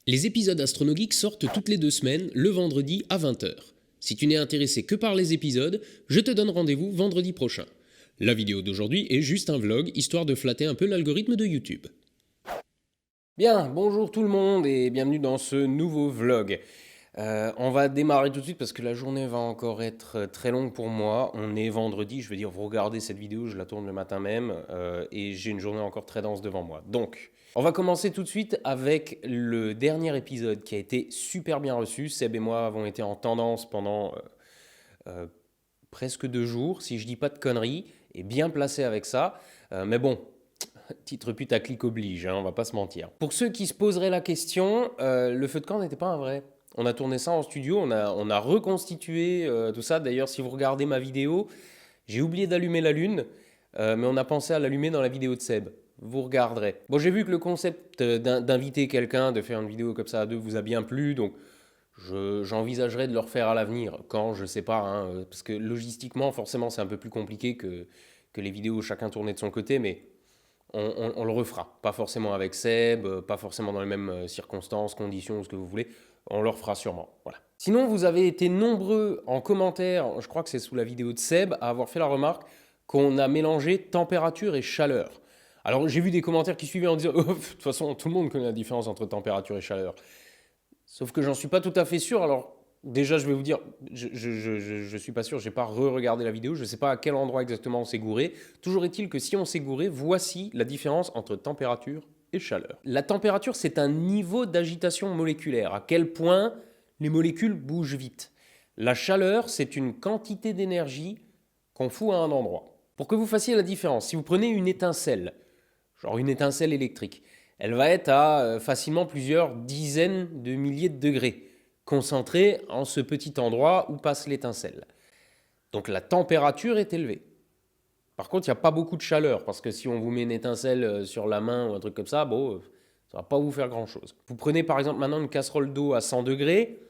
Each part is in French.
Les épisodes AstronoGeek sortent toutes les 2 semaines, le vendredi à 20 h. Si tu n'es intéressé que par les épisodes, je te donne rendez-vous vendredi prochain. La vidéo d'aujourd'hui est juste un vlog, histoire de flatter un peu l'algorithme de YouTube. Bien, bonjour tout le monde et bienvenue dans ce nouveau vlog. On va démarrer tout de suite parce que la journée va encore être très longue pour moi. On est vendredi, je veux dire, vous regardez cette vidéo, je la tourne le matin même et j'ai une journée encore très dense devant moi. Donc, on va commencer tout de suite avec le dernier épisode qui a été super bien reçu. Seb et moi avons été en tendance pendant presque 2 jours, si je dis pas de conneries, et bien placé avec ça. Mais bon, titre putaclic oblige, hein, on va pas se mentir. Pour ceux qui se poseraient la question, le feu de camp n'était pas un vrai. On a tourné ça en studio, on a reconstitué tout ça. D'ailleurs, si vous regardez ma vidéo, j'ai oublié d'allumer la lune, mais on a pensé à l'allumer dans la vidéo de Seb. Vous regarderez. Bon, j'ai vu que le concept d'inviter quelqu'un, de faire une vidéo comme ça à deux, vous a bien plu, donc j'envisagerai de le refaire à l'avenir. Quand, je sais pas, hein, parce que logistiquement, forcément, c'est un peu plus compliqué que les vidéos chacun tourné de son côté, mais on le refera. Pas forcément avec Seb, pas forcément dans les mêmes circonstances, conditions, ce que vous voulez. On le refera sûrement. Voilà. Sinon, vous avez été nombreux en commentaire, je crois que c'est sous la vidéo de Seb, à avoir fait la remarque qu'on a mélangé température et chaleur. Alors, j'ai vu des commentaires qui suivaient en disant « Oh, de toute façon, tout le monde connaît la différence entre température et chaleur. » Sauf que j'en suis pas tout à fait sûr. Alors, déjà, je vais vous dire, je suis pas sûr, j'ai pas re-regardé la vidéo, je sais pas à quel endroit exactement on s'est gouré. Toujours est-il que si on s'est gouré, voici la différence entre température et chaleur. La température, c'est un niveau d'agitation moléculaire, à quel point les molécules bougent vite. La chaleur, c'est une quantité d'énergie qu'on fout à un endroit. Pour que vous fassiez la différence, si vous prenez une étincelle, genre une étincelle électrique, elle va être à facilement plusieurs dizaines de milliers de degrés, concentrée en ce petit endroit où passe l'étincelle. Donc la température est élevée. Par contre, il n'y a pas beaucoup de chaleur, parce que si on vous met une étincelle sur la main ou un truc comme ça, bon, ça ne va pas vous faire grand-chose. Vous prenez par exemple maintenant une casserole d'eau à 100 degrés.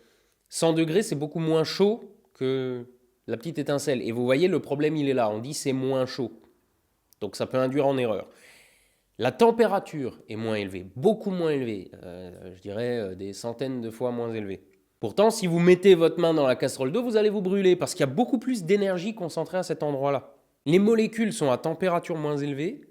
100 degrés, c'est beaucoup moins chaud que la petite étincelle. Et vous voyez, le problème, il est là. On dit c'est moins chaud. Donc ça peut induire en erreur. La température est moins élevée, beaucoup moins élevée, je dirais des centaines de fois moins élevée. Pourtant, si vous mettez votre main dans la casserole d'eau, vous allez vous brûler parce qu'il y a beaucoup plus d'énergie concentrée à cet endroit-là. Les molécules sont à température moins élevée,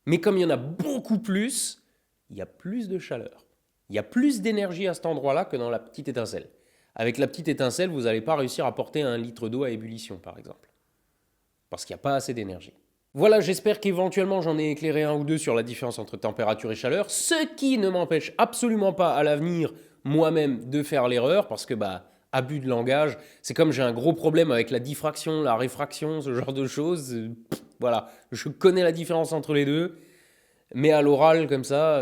mais comme il y en a beaucoup plus, il y a plus de chaleur. Il y a plus d'énergie à cet endroit-là que dans la petite étincelle. Avec la petite étincelle, vous n'allez pas réussir à porter 1 litre d'eau à ébullition, par exemple, parce qu'il n'y a pas assez d'énergie. Voilà, j'espère qu'éventuellement j'en ai éclairé un ou deux sur la différence entre température et chaleur, ce qui ne m'empêche absolument pas à l'avenir, moi-même, de faire l'erreur, parce que, abus de langage, c'est comme j'ai un gros problème avec la diffraction, la réfraction, ce genre de choses. Voilà, je connais la différence entre les deux, mais à l'oral, comme ça,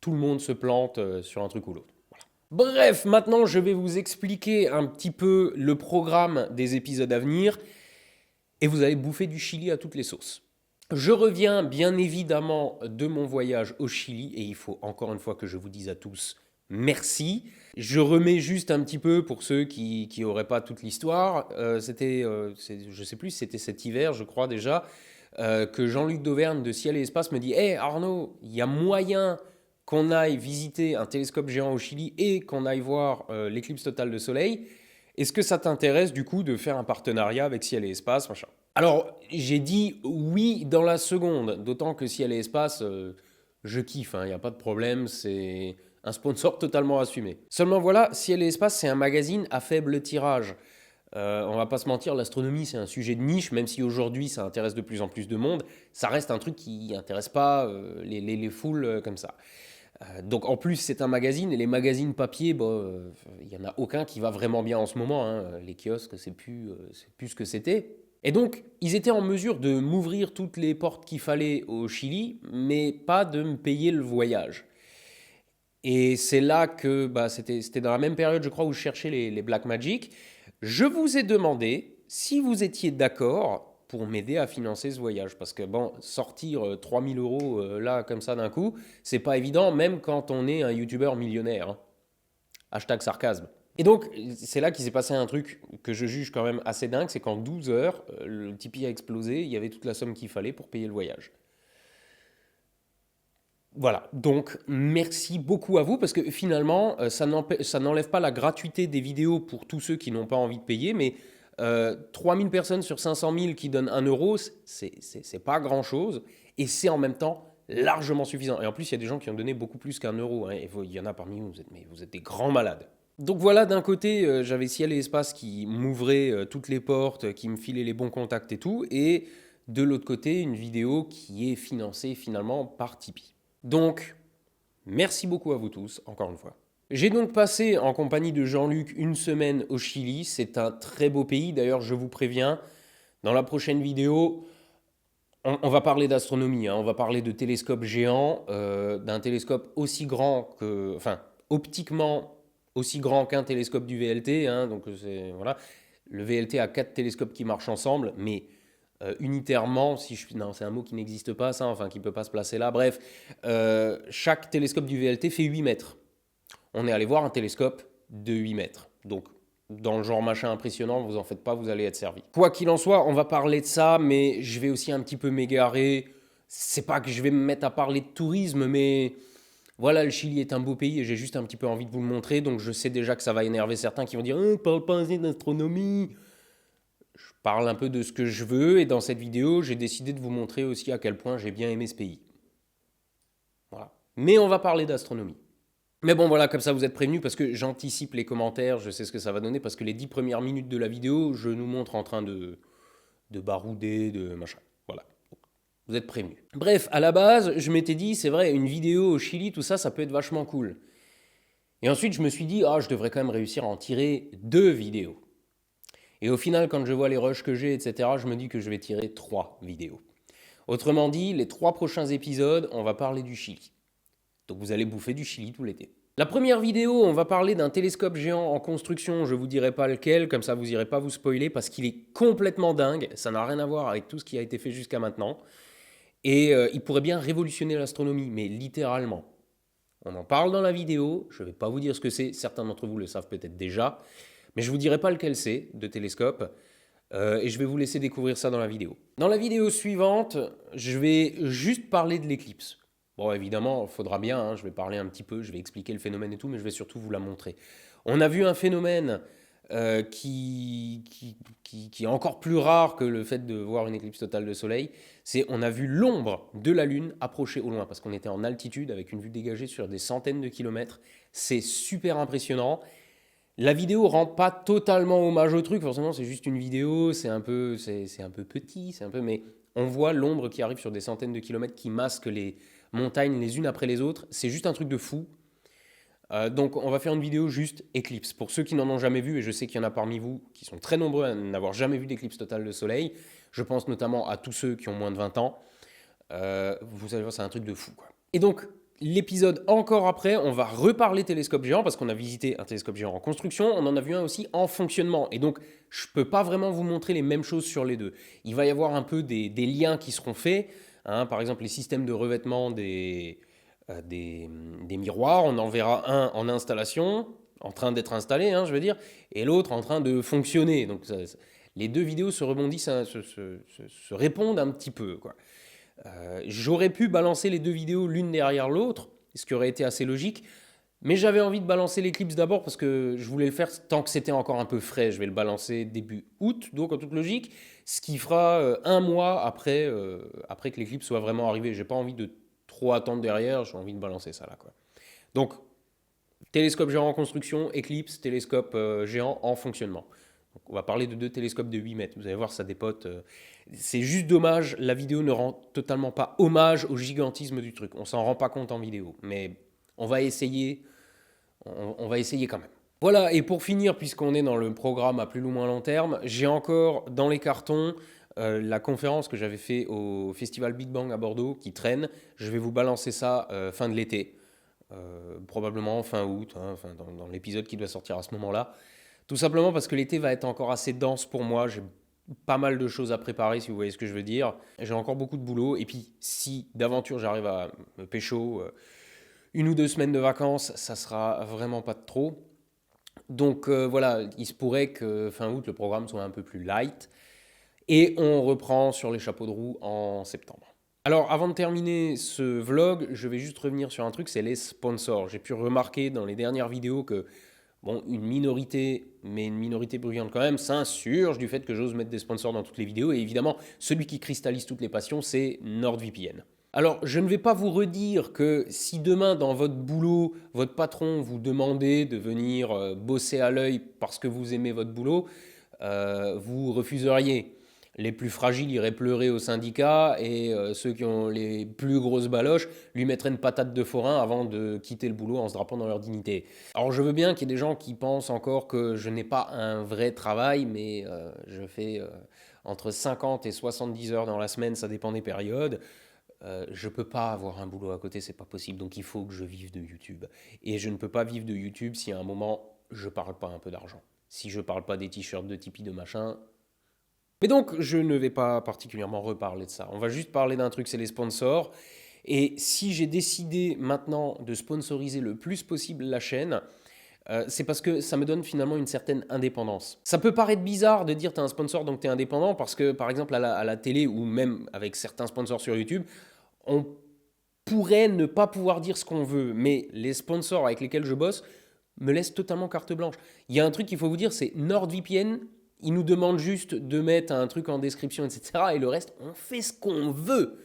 tout le monde se plante sur un truc ou l'autre. Voilà. Bref, maintenant je vais vous expliquer un petit peu le programme des épisodes à venir. Et vous allez bouffer du Chili à toutes les sauces. Je reviens bien évidemment de mon voyage au Chili et il faut encore une fois que je vous dise à tous merci. Je remets juste un petit peu pour ceux qui n'auraient pas toute l'histoire. Je ne sais plus si c'était cet hiver, je crois déjà, que Jean-Luc Dauvergne de Ciel et Espace me dit « Hey Arnaud, il y a moyen qu'on aille visiter un télescope géant au Chili et qu'on aille voir l'éclipse totale de soleil. Est-ce que ça t'intéresse du coup de faire un partenariat avec Ciel et Espace, machin ?» Alors, j'ai dit oui dans la seconde, d'autant que Ciel et Espace, je kiffe, il n'y a pas de problème, c'est un sponsor totalement assumé. Seulement voilà, Ciel et Espace, c'est un magazine à faible tirage. On va pas se mentir, l'astronomie, c'est un sujet de niche, même si aujourd'hui ça intéresse de plus en plus de monde, ça reste un truc qui n'intéresse pas les foules comme ça. Donc en plus c'est un magazine et les magazines papier, il n'y en a aucun qui va vraiment bien en ce moment, hein. Les kiosques c'est plus ce que c'était. Et donc ils étaient en mesure de m'ouvrir toutes les portes qu'il fallait au Chili, mais pas de me payer le voyage. Et c'est là que c'était dans la même période je crois où je cherchais les Blackmagic. Je vous ai demandé si vous étiez d'accord pour m'aider à financer ce voyage. Parce que bon, sortir 3000 euros là, comme ça d'un coup, c'est pas évident, même quand on est un youtubeur millionnaire. Hein. Hashtag sarcasme. Et donc, c'est là qu'il s'est passé un truc que je juge quand même assez dingue, c'est qu'en 12 heures, le Tipeee a explosé, il y avait toute la somme qu'il fallait pour payer le voyage. Voilà, donc merci beaucoup à vous parce que finalement, ça n'enlève pas la gratuité des vidéos pour tous ceux qui n'ont pas envie de payer, mais 3000 personnes sur 500 000 qui donnent 1 euro, c'est pas grand-chose et c'est en même temps largement suffisant. Et en plus, il y a des gens qui ont donné beaucoup plus qu'1 euro, hein, et il y en a parmi vous, mais vous êtes des grands malades. Donc voilà, d'un côté, j'avais Ciel et Espace qui m'ouvraient toutes les portes, qui me filaient les bons contacts et tout, et de l'autre côté, une vidéo qui est financée finalement par Tipeee. Donc, merci beaucoup à vous tous, encore une fois. J'ai donc passé en compagnie de Jean-Luc une semaine au Chili. C'est un très beau pays. D'ailleurs, je vous préviens, dans la prochaine vidéo, on va parler d'astronomie, hein. On va parler de télescopes géants, d'un télescope aussi grand que, enfin, optiquement aussi grand qu'un télescope du VLT, hein. Donc, voilà. Le VLT a 4 télescopes qui marchent ensemble, mais unitairement, non, c'est un mot qui n'existe pas, ça, enfin, qui ne peut pas se placer là. Bref, chaque télescope du VLT fait 8 mètres. On est allé voir un télescope de 8 mètres. Donc, dans le genre machin impressionnant, vous en faites pas, vous allez être servi. Quoi qu'il en soit, on va parler de ça, mais je vais aussi un petit peu m'égarer. C'est pas que je vais me mettre à parler de tourisme, mais voilà, le Chili est un beau pays et j'ai juste un petit peu envie de vous le montrer. Donc, je sais déjà que ça va énerver certains qui vont dire parle pas assez d'astronomie. Je parle un peu de ce que je veux et dans cette vidéo, j'ai décidé de vous montrer aussi à quel point j'ai bien aimé ce pays. Voilà. Mais on va parler d'astronomie. Mais bon, voilà, comme ça vous êtes prévenus parce que j'anticipe les commentaires, je sais ce que ça va donner parce que les 10 premières minutes de la vidéo, je nous montre en train de barouder, de machin. Voilà. Vous êtes prévenus. Bref, à la base, je m'étais dit, c'est vrai, une vidéo au Chili, tout ça, ça peut être vachement cool. Et ensuite, je me suis dit, je devrais quand même réussir à en tirer 2 vidéos. Et au final, quand je vois les rushs que j'ai, etc., je me dis que je vais tirer 3 vidéos. Autrement dit, les 3 prochains épisodes, on va parler du Chili. Donc vous allez bouffer du Chili tout l'été. La première vidéo, on va parler d'un télescope géant en construction, je ne vous dirai pas lequel, comme ça vous n'irez pas vous spoiler, parce qu'il est complètement dingue, ça n'a rien à voir avec tout ce qui a été fait jusqu'à maintenant, et il pourrait bien révolutionner l'astronomie, mais littéralement. On en parle dans la vidéo, je ne vais pas vous dire ce que c'est, certains d'entre vous le savent peut-être déjà, mais je ne vous dirai pas lequel c'est de télescope, et je vais vous laisser découvrir ça dans la vidéo. Dans la vidéo suivante, je vais juste parler de l'éclipse. Bon, évidemment, il faudra bien, hein, je vais parler un petit peu, je vais expliquer le phénomène et tout, mais je vais surtout vous la montrer. On a vu un phénomène qui est encore plus rare que le fait de voir une éclipse totale de soleil, c'est on a vu l'ombre de la Lune approcher au loin, parce qu'on était en altitude avec une vue dégagée sur des centaines de kilomètres. C'est super impressionnant. La vidéo rend pas totalement hommage au truc, forcément c'est juste une vidéo, c'est un peu petit, mais on voit l'ombre qui arrive sur des centaines de kilomètres qui masque les montagnes les unes après les autres, c'est juste un truc de fou. Donc on va faire une vidéo juste éclipse. Pour ceux qui n'en ont jamais vu, et je sais qu'il y en a parmi vous qui sont très nombreux à n'avoir jamais vu d'éclipse totale de soleil, je pense notamment à tous ceux qui ont moins de 20 ans, vous allez voir c'est un truc de fou, quoi. Et donc l'épisode encore après, on va reparler télescope géant parce qu'on a visité un télescope géant en construction, on en a vu un aussi en fonctionnement. Et donc, je ne peux pas vraiment vous montrer les mêmes choses sur les deux. Il va y avoir un peu des liens qui seront faits, hein, par exemple les systèmes de revêtement des miroirs, on en verra un en installation, en train d'être installé, hein, je veux dire, et l'autre en train de fonctionner. Donc, les deux vidéos se rebondissent, se répondent un petit peu, quoi. J'aurais pu balancer les deux vidéos l'une derrière l'autre, ce qui aurait été assez logique, mais j'avais envie de balancer l'éclipse d'abord parce que je voulais le faire tant que c'était encore un peu frais. Je vais le balancer début août, donc en toute logique, ce qui fera un mois après que l'éclipse soit vraiment arrivée. J'ai pas envie de trop attendre derrière, j'ai envie de balancer ça là, quoi. Donc, télescope géant en construction, éclipse, télescope géant en fonctionnement. Donc, on va parler de deux télescopes de 8 mètres. Vous allez voir, ça dépote. C'est juste dommage, la vidéo ne rend totalement pas hommage au gigantisme du truc. On s'en rend pas compte en vidéo, mais on va essayer, on va essayer quand même. Voilà, et pour finir, puisqu'on est dans le programme à plus ou moins long terme, j'ai encore dans les cartons la conférence que j'avais fait au Festival Big Bang à Bordeaux qui traîne. Je vais vous balancer ça fin de l'été, probablement fin août, hein, dans l'épisode qui doit sortir à ce moment-là. Tout simplement parce que l'été va être encore assez dense pour moi. J'ai pas mal de choses à préparer, si vous voyez ce que je veux dire. J'ai encore beaucoup de boulot. Et puis, si d'aventure j'arrive à me pécho 1 ou 2 semaines de vacances, ça sera vraiment pas de trop. Donc voilà, il se pourrait que fin août, le programme soit un peu plus light. Et on reprend sur les chapeaux de roue en septembre. Alors, avant de terminer ce vlog, je vais juste revenir sur un truc, c'est les sponsors. J'ai pu remarquer dans les dernières vidéos que, bon, une minorité, mais une minorité bruyante quand même, s'insurge du fait que j'ose mettre des sponsors dans toutes les vidéos. Et évidemment, celui qui cristallise toutes les passions, c'est NordVPN. Alors, je ne vais pas vous redire que si demain, dans votre boulot, votre patron vous demandait de venir bosser à l'œil parce que vous aimez votre boulot, vous refuseriez. Les plus fragiles iraient pleurer au syndicat et ceux qui ont les plus grosses baloches lui mettraient une patate de forain avant de quitter le boulot en se drapant dans leur dignité. Alors je veux bien qu'il y ait des gens qui pensent encore que je n'ai pas un vrai travail, mais je fais entre 50 et 70 heures dans la semaine, ça dépend des périodes. Je peux pas avoir un boulot à côté, c'est pas possible. Donc il faut que je vive de YouTube. Et je ne peux pas vivre de YouTube si à un moment je parle pas un peu d'argent. Si je parle pas des t-shirts de Tipeee de machin. Mais donc je ne vais pas particulièrement reparler de ça. On va juste parler d'un truc, c'est les sponsors. Et si j'ai décidé maintenant de sponsoriser le plus possible la chaîne, c'est parce que ça me donne finalement une certaine indépendance. Ça peut paraître bizarre de dire tu es un sponsor donc tu es indépendant parce que par exemple à la télé ou même avec certains sponsors sur YouTube, on pourrait ne pas pouvoir dire ce qu'on veut, mais les sponsors avec lesquels je bosse me laissent totalement carte blanche. Il y a un truc qu'il faut vous dire, c'est NordVPN, ils nous demandent juste de mettre un truc en description, etc. Et le reste, on fait ce qu'on veut.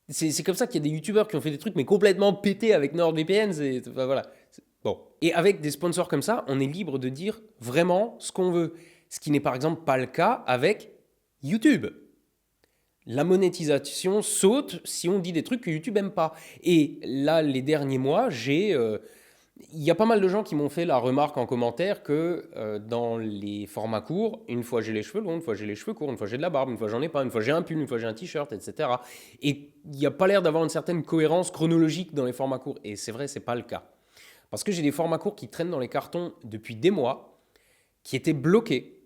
C'est comme ça qu'il y a des youtubeurs qui ont fait des trucs mais complètement pétés avec NordVPN. Enfin, voilà. Bon. Et avec des sponsors comme ça, on est libre de dire vraiment ce qu'on veut. Ce qui n'est par exemple pas le cas avec YouTube. La monétisation saute si on dit des trucs que YouTube aime pas. Et là, les derniers mois, il y a pas mal de gens qui m'ont fait la remarque en commentaire que dans les formats courts, une fois j'ai les cheveux longs, une fois j'ai les cheveux courts, une fois j'ai de la barbe, une fois j'en ai pas, une fois j'ai un pull, une fois j'ai un t-shirt, etc. Et il n'y a pas l'air d'avoir une certaine cohérence chronologique dans les formats courts. Et c'est vrai, c'est pas le cas. Parce que j'ai des formats courts qui traînent dans les cartons depuis des mois, qui étaient bloqués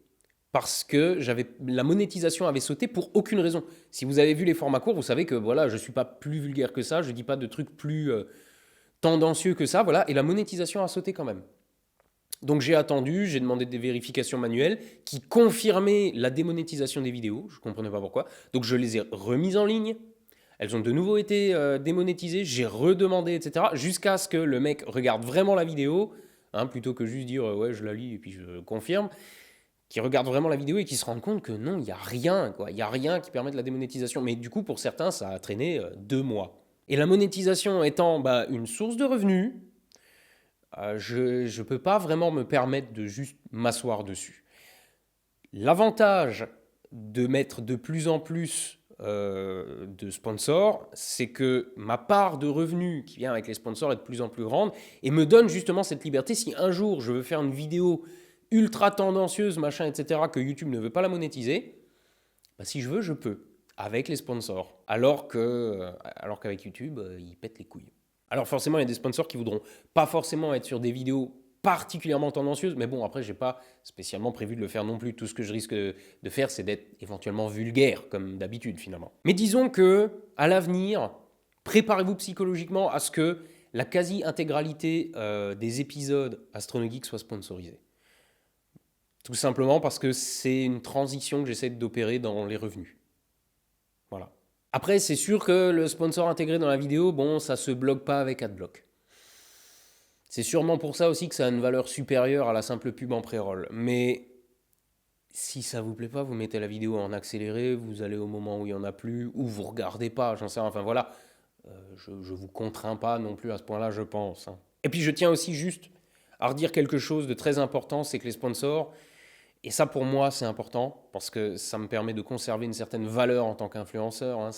parce que la monétisation avait sauté pour aucune raison. Si vous avez vu les formats courts, vous savez que voilà, je ne suis pas plus vulgaire que ça, je ne dis pas de trucs plus tendancieux que ça, voilà, et la monétisation a sauté quand même. Donc j'ai attendu, j'ai demandé des vérifications manuelles qui confirmaient la démonétisation des vidéos, je ne comprenais pas pourquoi. Donc je les ai remises en ligne, elles ont de nouveau été démonétisées, j'ai redemandé, etc. Jusqu'à ce que le mec regarde vraiment la vidéo, hein, plutôt que juste dire ouais je la lis et puis je confirme, qui regarde vraiment la vidéo et qui se rende compte que non, il n'y a rien, quoi. Il n'y a rien qui permette la démonétisation. Mais du coup, pour certains, ça a traîné 2 mois. Et la monétisation étant une source de revenus, je ne peux pas vraiment me permettre de juste m'asseoir dessus. L'avantage de mettre de plus en plus de sponsors, c'est que ma part de revenus qui vient avec les sponsors est de plus en plus grande et me donne justement cette liberté. Si un jour je veux faire une vidéo ultra tendancieuse, machin, etc., que YouTube ne veut pas la monétiser, bah, si je veux, je peux, avec les sponsors. Alors qu'avec YouTube, ils pètent les couilles. Alors forcément, il y a des sponsors qui voudront pas forcément être sur des vidéos particulièrement tendancieuses, mais bon, après, j'ai pas spécialement prévu de le faire non plus. Tout ce que je risque de faire, c'est d'être éventuellement vulgaire, comme d'habitude, finalement. Mais disons que, à l'avenir, préparez-vous psychologiquement à ce que la quasi-intégralité des épisodes AstronoGeek soient sponsorisés. Tout simplement parce que c'est une transition que j'essaie d'opérer dans les revenus. Voilà. Après, c'est sûr que le sponsor intégré dans la vidéo, bon, ça se bloque pas avec AdBlock. C'est sûrement pour ça aussi que ça a une valeur supérieure à la simple pub en pré-roll. Mais si ça vous plaît pas, vous mettez la vidéo en accéléré, vous allez au moment où il n'y en a plus, ou vous regardez pas, j'en sais rien. Enfin voilà, je vous contrains pas non plus à ce point-là, je pense. Hein. Et puis je tiens aussi juste à redire quelque chose de très important, c'est que les sponsors, et ça pour moi c'est important, parce que ça me permet de conserver une certaine valeur en tant qu'influenceur, hein,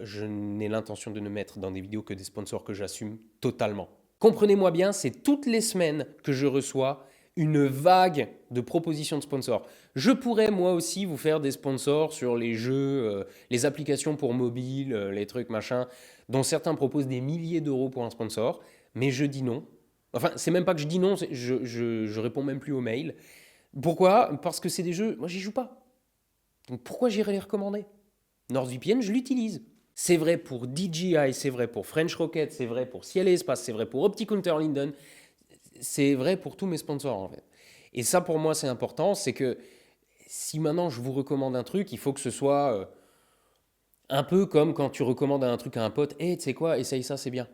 je n'ai l'intention de ne mettre dans des vidéos que des sponsors que j'assume totalement. Comprenez-moi bien, c'est toutes les semaines que je reçois une vague de propositions de sponsors. Je pourrais moi aussi vous faire des sponsors sur les jeux, les applications pour mobile, les trucs machin, dont certains proposent des milliers d'euros pour un sponsor, mais je dis non. Enfin, c'est même pas que je dis non, je réponds même plus aux mails. Pourquoi? Parce que c'est des jeux, moi j'y joue pas. Donc pourquoi j'irais les recommander? NordVPN, je l'utilise. C'est vrai pour DJI, c'est vrai pour French Rocket, c'est vrai pour Ciel et Espace, c'est vrai pour Optic Unterlinden, c'est vrai pour tous mes sponsors en fait. Et ça pour moi c'est important, c'est que si maintenant je vous recommande un truc, il faut que ce soit Un peu comme quand tu recommandes un truc à un pote, tu sais quoi, essaye ça, c'est bien.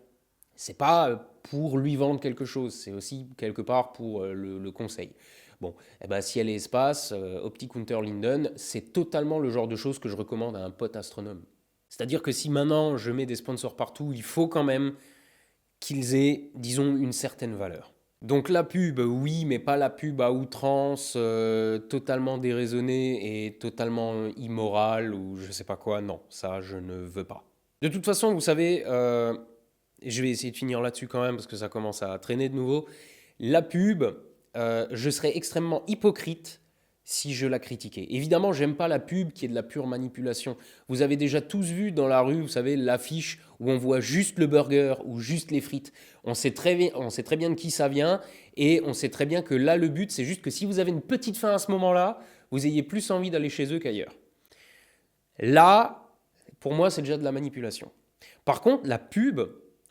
C'est pas pour lui vendre quelque chose, c'est aussi quelque part pour le conseil. Bon, eh ben, Ciel et Espace, Optic Unterlinden, c'est totalement le genre de choses que je recommande à un pote astronome. C'est-à-dire que si maintenant je mets des sponsors partout, il faut quand même qu'ils aient, disons, une certaine valeur. Donc la pub, oui, mais pas la pub à outrance, totalement déraisonnée et totalement immorale ou je sais pas quoi. Non, ça, je ne veux pas. De toute façon, vous savez, je vais essayer de finir là-dessus quand même parce que ça commence à traîner de nouveau. La pub, je serais extrêmement hypocrite si je la critiquais. Évidemment, j'aime pas la pub qui est de la pure manipulation. Vous avez déjà tous vu dans la rue, vous savez, l'affiche où on voit juste le burger ou juste les frites. On sait très bien de qui ça vient et on sait très bien que là, le but, c'est juste que si vous avez une petite faim à ce moment-là, vous ayez plus envie d'aller chez eux qu'ailleurs. Là, pour moi, c'est déjà de la manipulation. Par contre, la pub,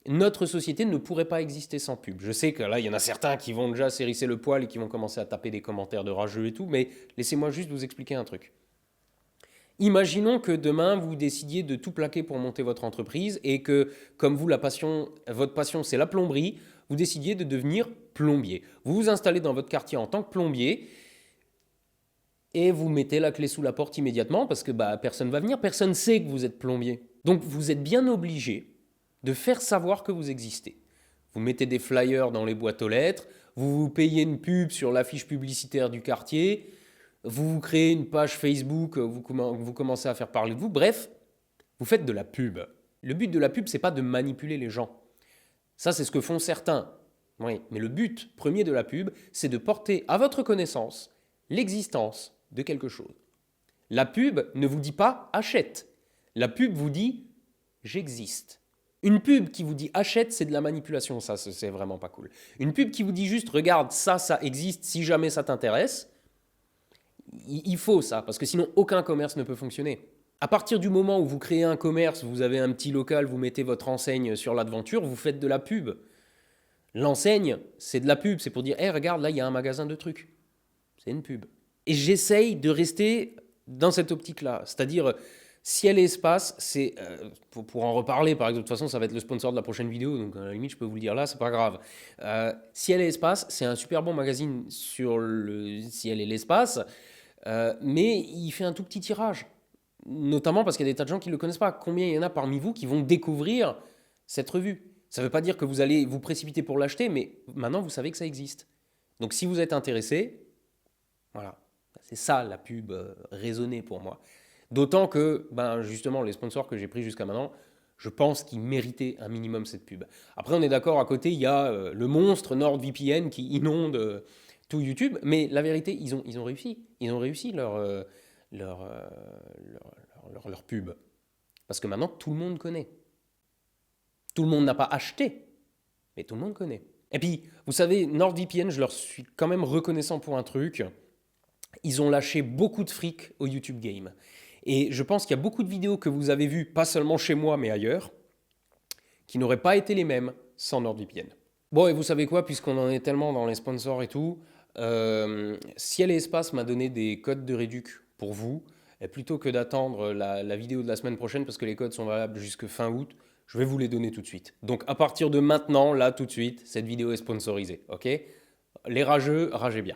notre société ne pourrait pas exister sans pub. Je sais que là, il y en a certains qui vont déjà s'hérisser le poil et qui vont commencer à taper des commentaires de rageux et tout, mais laissez-moi juste vous expliquer un truc. Imaginons que demain, vous décidiez de tout plaquer pour monter votre entreprise et que, comme vous, votre passion, c'est la plomberie, vous décidiez de devenir plombier. Vous vous installez dans votre quartier en tant que plombier et vous mettez la clé sous la porte immédiatement parce que personne ne va venir, personne ne sait que vous êtes plombier. Donc vous êtes bien obligé de faire savoir que vous existez. Vous mettez des flyers dans les boîtes aux lettres, vous vous payez une pub sur l'affiche publicitaire du quartier, vous créez une page Facebook, vous commencez à faire parler de vous. Bref, vous faites de la pub. Le but de la pub, c'est pas de manipuler les gens. Ça, c'est ce que font certains. Oui, mais le but premier de la pub, c'est de porter à votre connaissance l'existence de quelque chose. La pub ne vous dit pas achète. La pub vous dit j'existe. Une pub qui vous dit achète, c'est de la manipulation, ça c'est vraiment pas cool. Une pub qui vous dit juste regarde, ça existe, si jamais ça t'intéresse, il faut ça, parce que sinon aucun commerce ne peut fonctionner. À partir du moment où vous créez un commerce, vous avez un petit local, vous mettez votre enseigne sur l'aventure, vous faites de la pub. L'enseigne, c'est de la pub, c'est pour dire hey, regarde, là il y a un magasin de trucs. C'est une pub. Et j'essaye de rester dans cette optique-là, c'est-à-dire Ciel et Espace, c'est pour en reparler, par exemple, de toute façon, ça va être le sponsor de la prochaine vidéo, donc à la limite, je peux vous le dire là, c'est pas grave. Ciel et Espace, c'est un super bon magazine sur le ciel et l'espace, mais il fait un tout petit tirage, notamment parce qu'il y a des tas de gens qui ne le connaissent pas. Combien il y en a parmi vous qui vont découvrir cette revue? Ça ne veut pas dire que vous allez vous précipiter pour l'acheter, mais maintenant, vous savez que ça existe. Donc, si vous êtes intéressé, voilà, c'est ça la pub raisonnée pour moi. D'autant que, justement, les sponsors que j'ai pris jusqu'à maintenant, je pense qu'ils méritaient un minimum cette pub. Après, on est d'accord, à côté, il y a le monstre NordVPN qui inonde tout YouTube, mais la vérité, ils ont réussi. Ils ont réussi leur pub. Parce que maintenant, tout le monde connaît. Tout le monde n'a pas acheté, mais tout le monde connaît. Et puis, vous savez, NordVPN, je leur suis quand même reconnaissant pour un truc. Ils ont lâché beaucoup de fric au YouTube Game. Et je pense qu'il y a beaucoup de vidéos que vous avez vues, pas seulement chez moi, mais ailleurs, qui n'auraient pas été les mêmes sans NordVPN. Bon, et vous savez quoi, puisqu'on en est tellement dans les sponsors et tout, Ciel et Espace m'a donné des codes de réduc pour vous. Et plutôt que d'attendre la vidéo de la semaine prochaine, parce que les codes sont valables jusque fin août, je vais vous les donner tout de suite. Donc à partir de maintenant, là, tout de suite, cette vidéo est sponsorisée. Ok? Les rageux, ragez bien.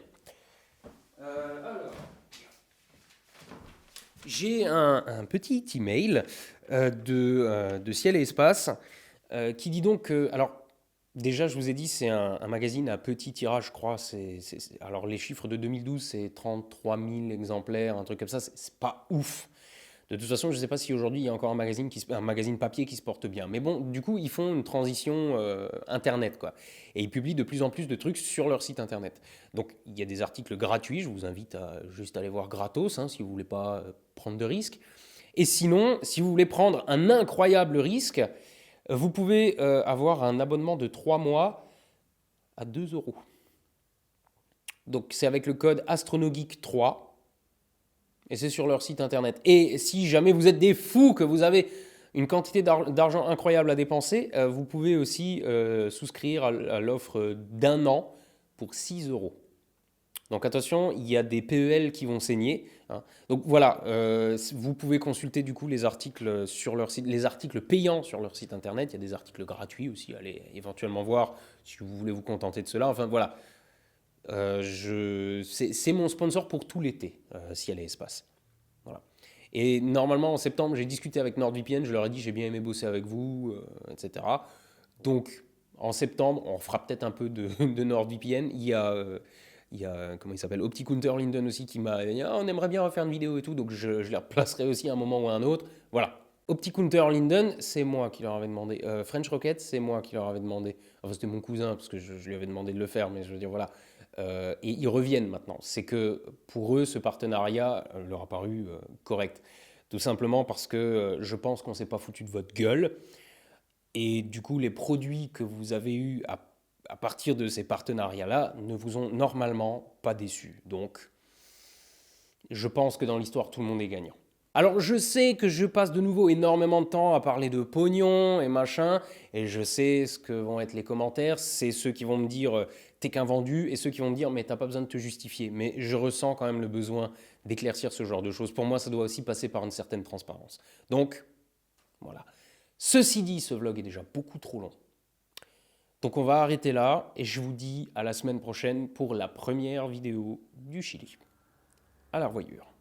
J'ai un petit email de Ciel et Espace qui dit donc que, alors déjà je vous ai dit c'est un magazine à petit tirage je crois, alors les chiffres de 2012 c'est 33 000 exemplaires, un truc comme ça, c'est pas ouf. De toute façon je ne sais pas si aujourd'hui il y a encore un magazine papier qui se porte bien. Mais bon, du coup ils font une transition internet quoi. Et ils publient de plus en plus de trucs sur leur site internet. Donc il y a des articles gratuits, je vous invite à juste aller voir gratos hein, si vous ne voulez pas prendre de risques. Et sinon, si vous voulez prendre un incroyable risque, vous pouvez avoir un abonnement de 3 mois à 2 €. Donc c'est avec le code AstronoGeek3 et c'est sur leur site internet. Et si jamais vous êtes des fous, que vous avez une quantité d'argent incroyable à dépenser, vous pouvez aussi souscrire à l'offre d'1 an pour 6 €. Donc attention, il y a des PEL qui vont saigner, hein. Donc voilà, vous pouvez consulter du coup les articles sur leur site, les articles payants sur leur site internet. Il y a des articles gratuits aussi, allez éventuellement voir si vous voulez vous contenter de cela. Enfin voilà, c'est mon sponsor pour tout l'été, Ciel et Espace. Voilà. Et normalement en septembre, j'ai discuté avec NordVPN, je leur ai dit j'ai bien aimé bosser avec vous, etc. Donc en septembre, on fera peut-être un peu de NordVPN. Il y a, comment il s'appelle, OptiCounter Linden aussi qui m'a dit ah, on aimerait bien refaire une vidéo et tout, donc je les replacerai aussi à un moment ou à un autre. Voilà. OptiCounter Linden, c'est moi qui leur avais demandé. French Rocket, c'est moi qui leur avais demandé. Enfin, c'était mon cousin, parce que je lui avais demandé de le faire, mais je veux dire, voilà. Et ils reviennent maintenant. C'est que pour eux, ce partenariat leur a paru correct. Tout simplement parce que je pense qu'on ne s'est pas foutu de votre gueule. Et du coup, les produits que vous avez eus à partir de ces partenariats-là ne vous ont normalement pas déçu. Donc, je pense que dans l'histoire, tout le monde est gagnant. Alors, je sais que je passe de nouveau énormément de temps à parler de pognon et machin, et je sais ce que vont être les commentaires. C'est ceux qui vont me dire t'es qu'un vendu, et ceux qui vont me dire mais t'as pas besoin de te justifier. Mais je ressens quand même le besoin d'éclaircir ce genre de choses. Pour moi, ça doit aussi passer par une certaine transparence. Donc, voilà. Ceci dit, ce vlog est déjà beaucoup trop long. Donc on va arrêter là et je vous dis à la semaine prochaine pour la première vidéo du Chili. À la revoyure.